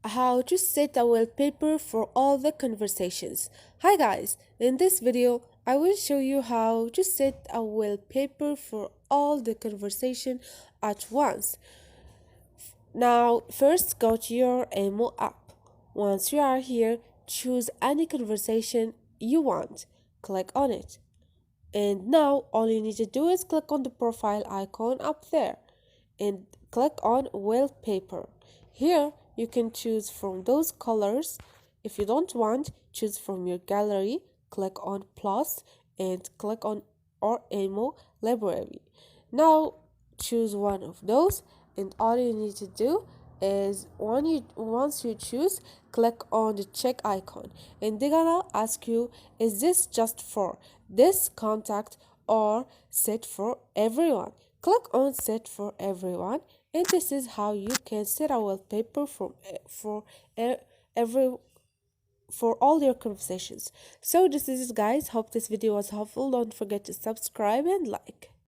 how to set a wallpaper for all the conversations. Hi guys, in this video I will show you how to set a wallpaper for all the conversation at once. Now first go to your Emo app. Once you are here, choose any conversation you want. Click on it. And now all you need to do is click on the profile icon up there and click on wallpaper. Here you can choose from those colors. If you don't want, choose from your gallery, click on plus and click on our Emo library. Now choose one of those and all you need to do is once you choose, click on the check icon and they're gonna ask you, is this just for this contact or set for everyone? Click on set for everyone and this is how you can set a wallpaper every for all your conversations. So this is it guys, hope this video was helpful. Don't forget to subscribe and like.